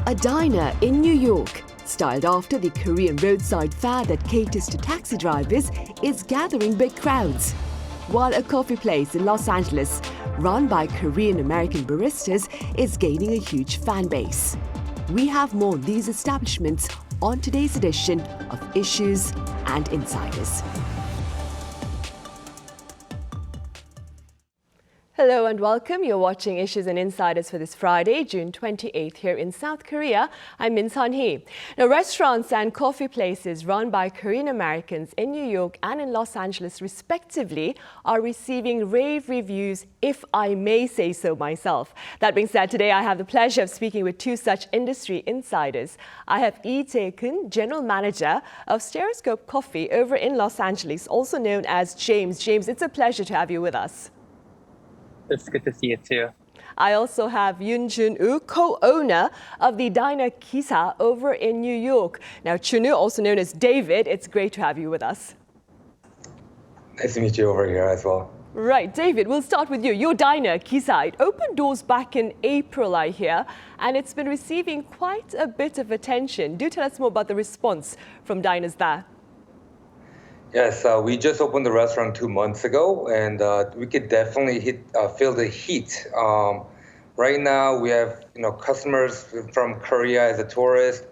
A diner in New York, styled after the Korean roadside fare that caters to taxi drivers, is gathering big crowds. While a coffee place in Los Angeles, run by Korean-American baristas, is gaining a huge fan base. We have more of these establishments on today's edition of Issues and Insiders. Hello and welcome. You're watching Issues and Insiders for this Friday, June 28th here in South Korea. I'm Min Sunhee. Now, restaurants and coffee places run by Korean Americans in New York and in Los Angeles respectively are receiving rave reviews, if I may say so myself. That being said, today I have the pleasure of speaking with two such industry insiders. I have Jae-gun, General Manager of Stereoscope Coffee over in Los Angeles, also known as James. James, it's a pleasure to have you with us. It's good to see you too. I also have Yun Joonwoo, co-owner of the diner Kisa over in New York. Now, Joonwoo, also known as David, it's great to have you with us. Nice to meet you over here as well. Right, David, we'll start with you. Your diner, Kisa, it opened doors back in April, I hear, and it's been receiving quite a bit of attention. Do tell us more about the response from diners there. Yes, we just opened the restaurant 2 months ago, and we could definitely feel the heat. Right now, we have customers from Korea as a tourist,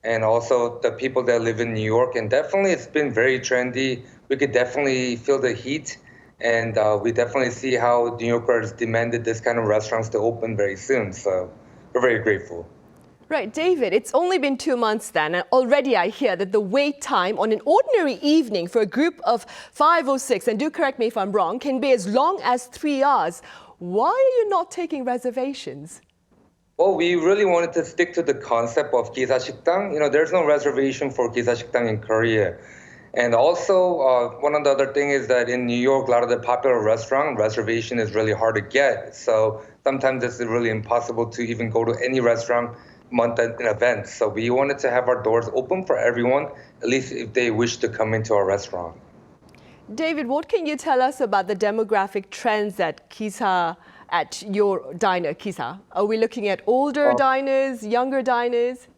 and also the people that live in New York. And definitely, it's been very trendy. We could definitely feel the heat, and we definitely see how New Yorkers demanded this kind of restaurants to open very soon. So we're very grateful. Right, David, it's only been 2 months then, and already I hear that the wait time on an ordinary evening for a group of 5 or 6, and do correct me if I'm wrong, can be as long as 3 hours. Why are you not taking reservations? Well, we really wanted to stick to the concept of 기사식당. There's no reservation for 기사식당 in Korea. And also, one of the other things is that in New York, a lot of the popular restaurant reservation is really hard to get. So sometimes it's really impossible to even go to any restaurant month in advance. So we wanted to have our doors open for everyone, at least if they wish to come into our restaurant. David, what can you tell us about the demographic trends at Kisa, at your diner, Kisa? Are we looking at older diners, younger diners?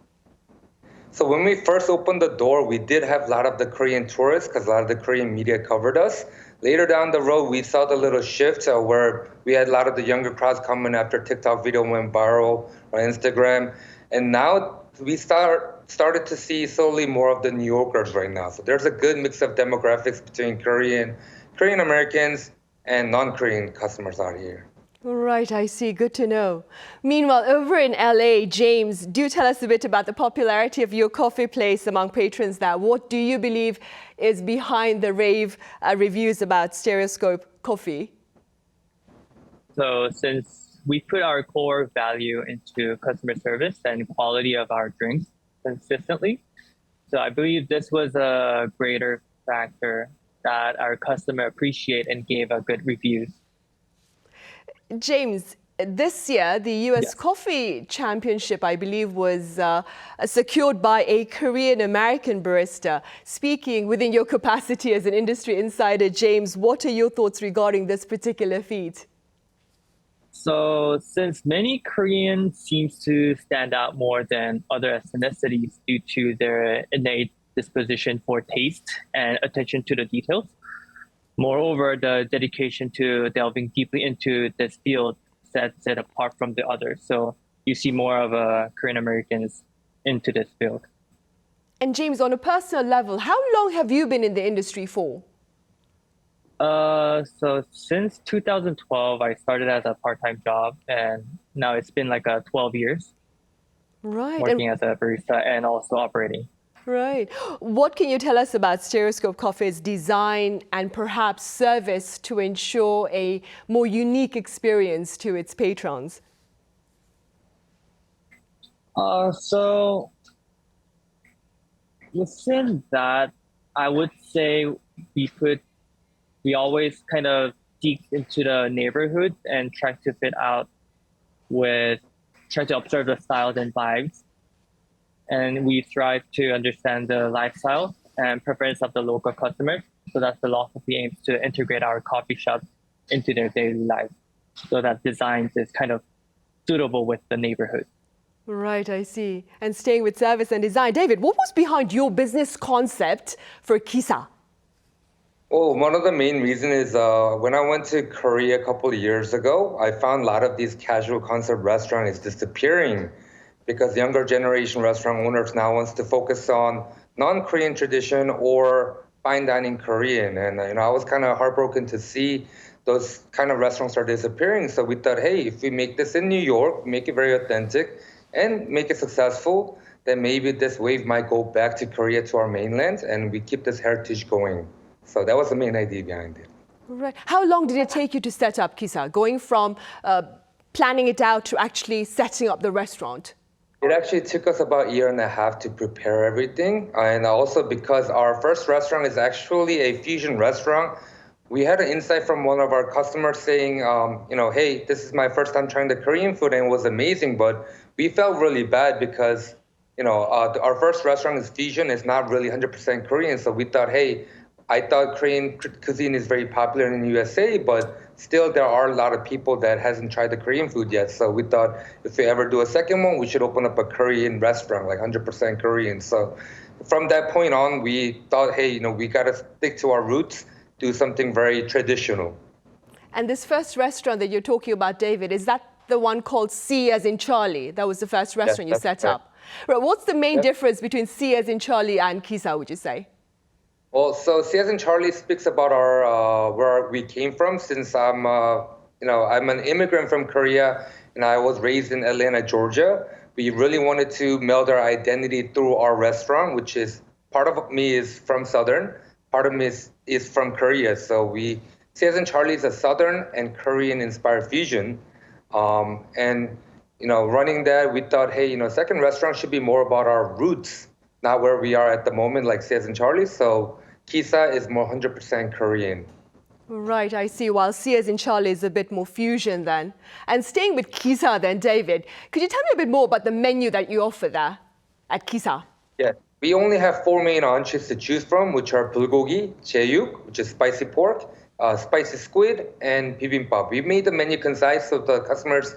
So when we first opened the door, we did have a lot of the Korean tourists because a lot of the Korean media covered us. Later down the road, we saw the little shift where we had a lot of the younger crowds coming after TikTok video went viral or Instagram. And now we started to see slowly more of the New Yorkers right now. So there's a good mix of demographics between Korean Americans and non-Korean customers out here. Right, I see. Good to know. Meanwhile, over in LA, James, do tell us a bit about the popularity of your coffee place among patrons there. What do you believe is behind the rave reviews about Stereoscope Coffee? So since we put our core value into customer service and quality of our drinks consistently, so I believe this was a greater factor that our customer appreciate and gave a good reviews. James, this year, the U.S. Coffee Championship, I believe, was secured by a Korean-American barista. Speaking within your capacity as an industry insider, James, what are your thoughts regarding this particular feat? So since many Koreans seems to stand out more than other ethnicities due to their innate disposition for taste and attention to the details, moreover, the dedication to delving deeply into this field sets it apart from the others. So you see more of Korean Americans into this field. And James, on a personal level, how long have you been in the industry for? So since 2012, I started as a part-time job, and now it's been like 12 years working as a barista and also operating. Right. What can you tell us about Stereoscope Coffee's design and perhaps service to ensure a more unique experience to its patrons? So within that, I would say we always kind of dig into the neighborhood and try to observe the styles and vibes. And we strive to understand the lifestyle and preference of the local customers. So that philosophy aims to integrate our coffee shops into their daily lives so that design is kind of suitable with the neighborhood. Right, I see. And staying with service and design. David, what was behind your business concept for Kisa? Well, one of the main reasons is when I went to Korea a couple of years ago, I found a lot of these casual concept restaurants is disappearing because younger generation restaurant owners now wants to focus on non-Korean tradition or fine dining Korean. And I was kind of heartbroken to see those kind of restaurants are disappearing. So we thought, hey, if we make this in New York, make it very authentic, and make it successful, then maybe this wave might go back to Korea, to our mainland, and we keep this heritage going. So that was the main idea behind it. Right. How long did it take you to set up Kisa, going from planning it out to actually setting up the restaurant? It actually took us about a year and a half to prepare everything. And also because our first restaurant is actually a fusion restaurant, we had an insight from one of our customers saying, hey, this is my first time trying the Korean food and it was amazing, but we felt really bad because, our first restaurant is fusion, it's not really 100% Korean. So we thought, hey, I thought Korean cuisine is very popular in the USA, but still there are a lot of people that hasn't tried the Korean food yet. So we thought if we ever do a second one, we should open up a Korean restaurant, like 100% Korean. So from that point on, we thought, hey, we got to stick to our roots, do something very traditional. And this first restaurant that you're talking about, David, is that the one called C as in Charlie? That was the first restaurant you set up. Right. What's the main difference between C as in Charlie and Kisa, would you say? Well, so C as in Charlie speaks about our where we came from. Since I'm an immigrant from Korea and I was raised in Atlanta, Georgia. We really wanted to meld our identity through our restaurant, which is part of me is from Southern, part of me is from Korea. So C as in Charlie is a Southern and Korean inspired fusion. Running that, we thought, hey, second restaurant should be more about our roots, not where we are at the moment, like C as in Charlie. So Kisa is more 100% Korean. Right, I see. While C as in Charlie is a bit more fusion then. And staying with Kisa then, David, could you tell me a bit more about the menu that you offer there at Kisa? Yeah, we only have 4 main entrees to choose from, which are bulgogi, jaeuk, which is spicy pork, spicy squid, and bibimbap. We made the menu concise so the customers,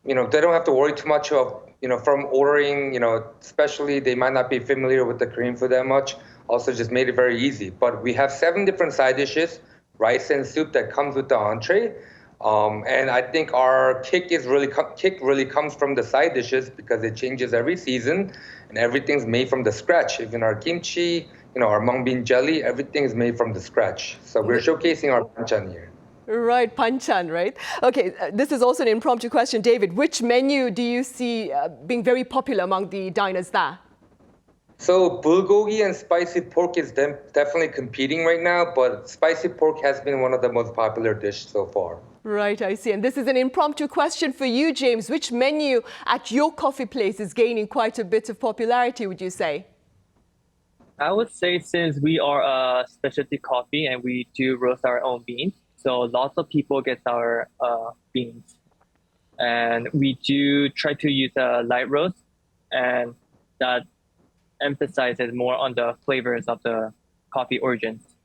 they don't have to worry too much of, from ordering, especially they might not be familiar with the Korean food that much. Also just made it very easy. But we have 7 different side dishes, rice and soup that comes with the entree. And I think our kick really comes from the side dishes because it changes every season and everything's made from the scratch. Even our kimchi, our mung bean jelly, everything is made from the scratch. So we're showcasing our banchan here. Right, panchan, right? Okay, this is also an impromptu question. David, which menu do you see being very popular among the diners there? So bulgogi and spicy pork is definitely competing right now, but spicy pork has been one of the most popular dishes so far. Right, I see. And this is an impromptu question for you, James. Which menu at your coffee place is gaining quite a bit of popularity, would you say? I would say since we are a specialty coffee and we do roast our own beans, so lots of people get our beans. And we do try to use a light roast, and that emphasizes more on the flavors of the coffee origins.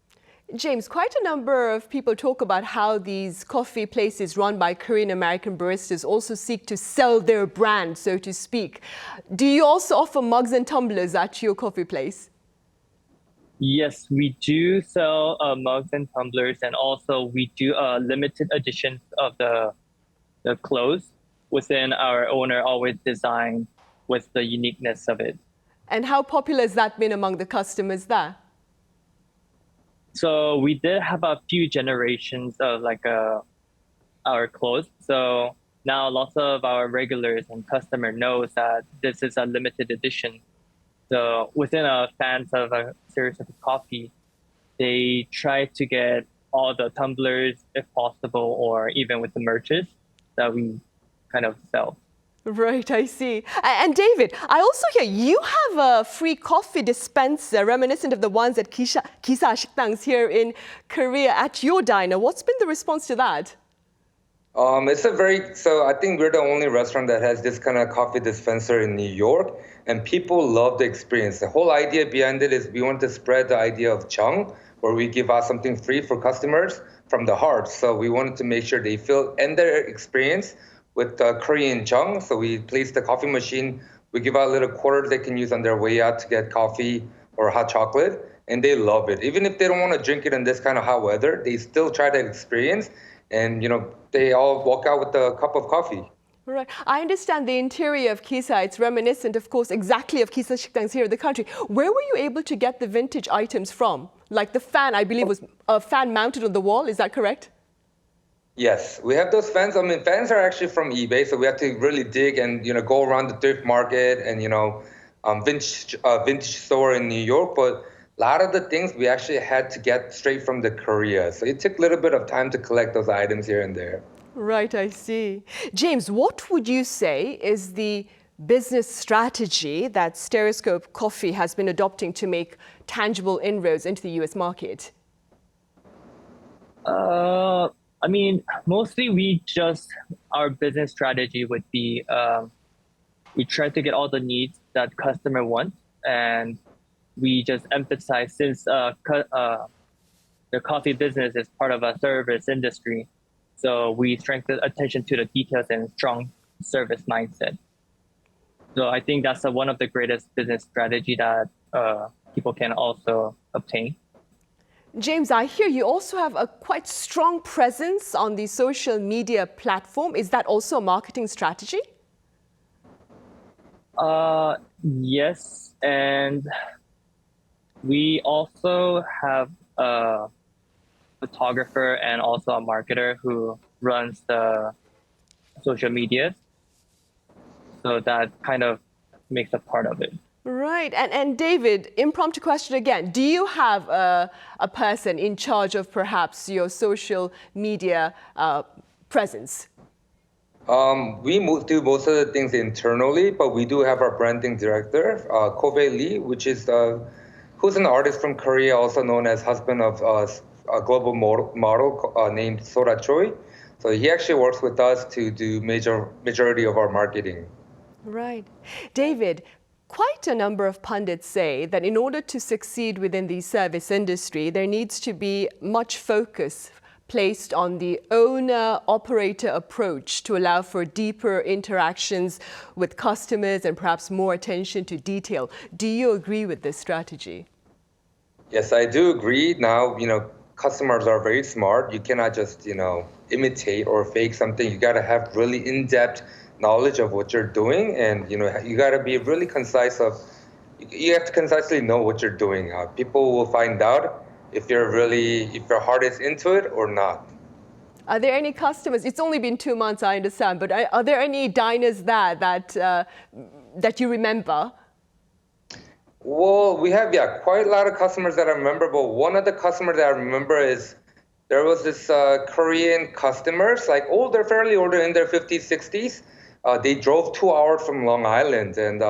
James, quite a number of people talk about how these coffee places run by Korean American baristas also seek to sell their brand, so to speak. Do you also offer mugs and tumblers at your coffee place? Yes, we do sell mugs and tumblers, and also we do limited editions of the clothes within our owner always design with the uniqueness of it. And how popular has that been among the customers there? So we did have a few generations of our clothes. So now lots of our regulars and customer knows that this is a limited edition. So within fans of Stereoscope coffee, they try to get all the tumblers if possible, or even with the merches that we kind of sell. Right, I see. And David, I also hear you have a free coffee dispenser reminiscent of the ones at Gisasikdangs here in Korea at your diner. What's been the response to that? So I think we're the only restaurant that has this kind of coffee dispenser in New York, and people love the experience. The whole idea behind it is we want to spread the idea of Chung, where we give out something free for customers from the heart. So we wanted to make sure they feel and their experience with Korean jung. So we place the coffee machine. We give out a little quarter they can use on their way out to get coffee or hot chocolate, and they love it. Even if they don't want to drink it in this kind of hot weather, they still try to experience, and they all walk out with a cup of coffee. Right. I understand the interior of Kisa. It's reminiscent, of course, exactly of Gisasikdangs here in the country. Where were you able to get the vintage items from? Like the fan, I believe, was a fan mounted on the wall. Is that correct? Yes, we have those fans. I mean, fans are actually from eBay, so we have to really dig and go around the thrift market and vintage store in New York. But a lot of the things we actually had to get straight from the Korea. So it took a little bit of time to collect those items here and there. Right, I see. James, what would you say is the business strategy that Stereoscope Coffee has been adopting to make tangible inroads into the US market? I mean, mostly our business strategy would be we try to get all the needs that customer wants, and we just emphasize since the coffee business is part of a service industry, so we strengthen attention to the details and strong service mindset. So I think that's one of the greatest business strategy that people can also obtain. James, I hear you also have a quite strong presence on the social media platform. Is that also a marketing strategy? Yes, and we also have a photographer and also a marketer who runs the social media. So that kind of makes a part of it. Right. And David, impromptu question again. Do you have a person in charge of perhaps your social media presence? We do most of the things internally, but we do have our branding director, Kobe Lee, who's an artist from Korea, also known as husband of a global model named Sora Choi. So he actually works with us to do majority of our marketing. Right. David, quite a number of pundits say that in order to succeed within the service industry, there needs to be much focus placed on the owner-operator approach to allow for deeper interactions with customers and perhaps more attention to detail. Do you agree with this strategy? Yes, I do agree. Now, customers are very smart. You cannot just, imitate or fake something. You got to have really in-depth knowledge of what you're doing, and you got to be really concise you have to concisely know what you're doing. People will find out if your heart is into it or not. Are there any customers? It's only been 2 months, I understand, but are there any diners that you remember? Well, we have quite a lot of customers that I remember, but one of the customers that I remember is there was this Korean customers, they're fairly older, in their 50s, 60s. They drove 2 hours from Long Island, and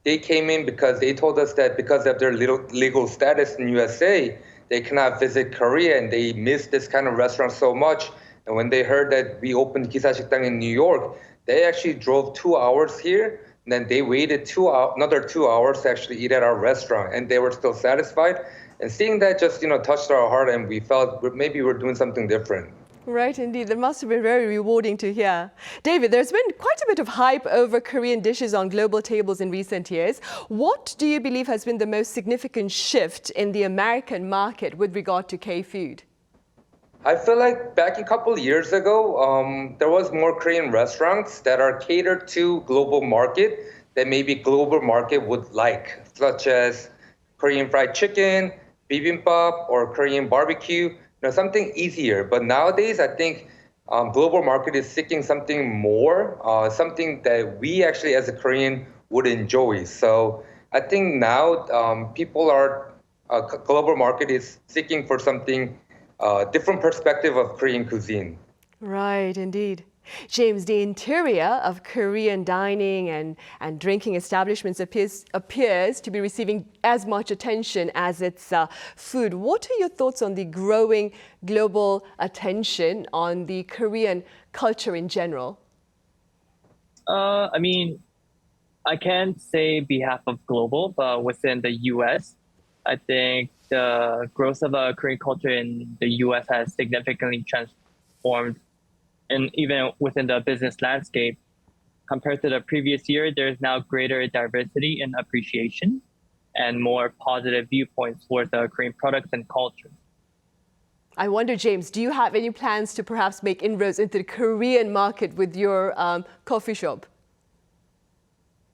they came in because they told us that because of their legal status in USA, they cannot visit Korea, and they miss this kind of restaurant so much. And when they heard that we opened Gisasik당 in New York, they actually drove 2 hours here, and then they waited another 2 hours to actually eat at our restaurant, and they were still satisfied. And seeing that just touched our heart, and we felt maybe we're doing something different. Right, indeed. That must have been very rewarding to hear. David, there's been quite a bit of hype over Korean dishes on global tables in recent years. What do you believe has been the most significant shift in the American market with regard to K-food? I feel like back a couple of years ago, there was more Korean restaurants that are catered to global market that maybe global market would like, such as Korean fried chicken, bibimbap, or Korean barbecue. Something easier. But nowadays, I think global market is seeking something more, something that we actually as a Korean would enjoy. So I think now global market is seeking for something different perspective of Korean cuisine. Right, indeed. James, the interior of Korean dining and drinking establishments appears to be receiving as much attention as its food. What are your thoughts on the growing global attention on the Korean culture in general? I mean, I can't say behalf of global, but within the US, I think the growth of Korean culture in the US has significantly transformed And even within the business landscape, compared to the previous year, there's now greater diversity and appreciation and more positive viewpoints towards the Korean products and culture. I wonder, James, do you have any plans to perhaps make inroads into the Korean market with your coffee shop?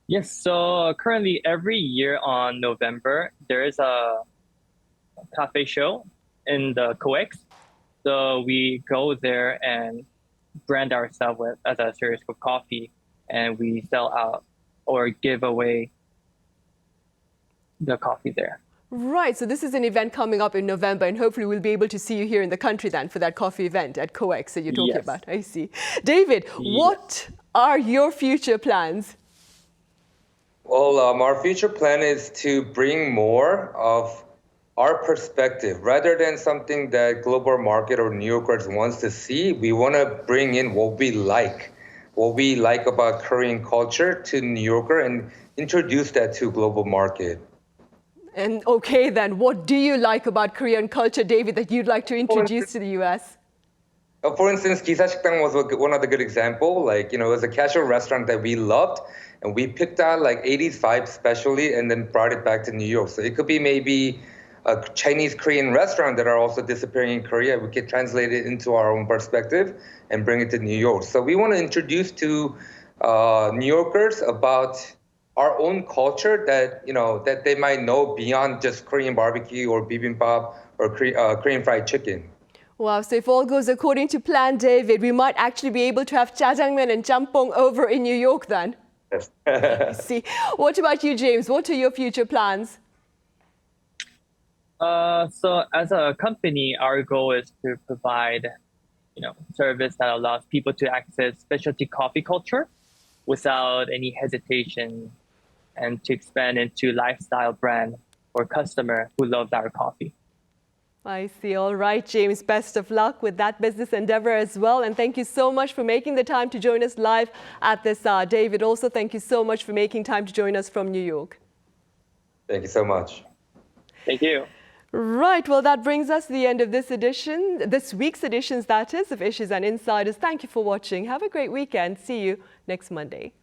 Yes, so currently every year on November, there is a cafe show in the COEX. So we go there and brand ourselves as a Stereoscope coffee, and we sell out or give away the coffee there. Right, so this is an event coming up in November, and hopefully we'll be able to see you here in the country then for that coffee event at COEX that you're talking Yes. about. I see. David, what are your future plans? Well, our future plan is to bring more of our perspective. Rather than something that global market or New Yorkers wants to see, we want to bring in what we like about Korean culture to New Yorker and introduce that to global market. And okay then, what do you like about Korean culture, David, that you'd like to introduce to the US? For instance, Gisasik당 was one of the good example. Like, it was a casual restaurant that we loved, and we picked out like 80s vibe especially, and then brought it back to New York. So it could be maybe a Chinese Korean restaurant that are also disappearing in Korea. We could translate it into our own perspective and bring it to New York. So we want to introduce to New Yorkers about our own culture that that they might know beyond just Korean barbecue or bibimbap or Korean fried chicken. Wow, so if all goes according to plan, David, we might actually be able to have jjajangmyeon and jampong over in New York then. Yes. See, what about you, James? What are your future plans? So as a company, our goal is to provide, service that allows people to access specialty coffee culture without any hesitation, and to expand into lifestyle brand or customer who loves our coffee. I see. All right, James, best of luck with that business endeavor as well. And thank you so much for making the time to join us live at this hour. David, also thank you so much for making time to join us from New York. Thank you so much. Thank you. Right, well, that brings us to the end of this week's editions, that is, of Issues and Insiders. Thank you for watching. Have a great weekend. See you next Monday.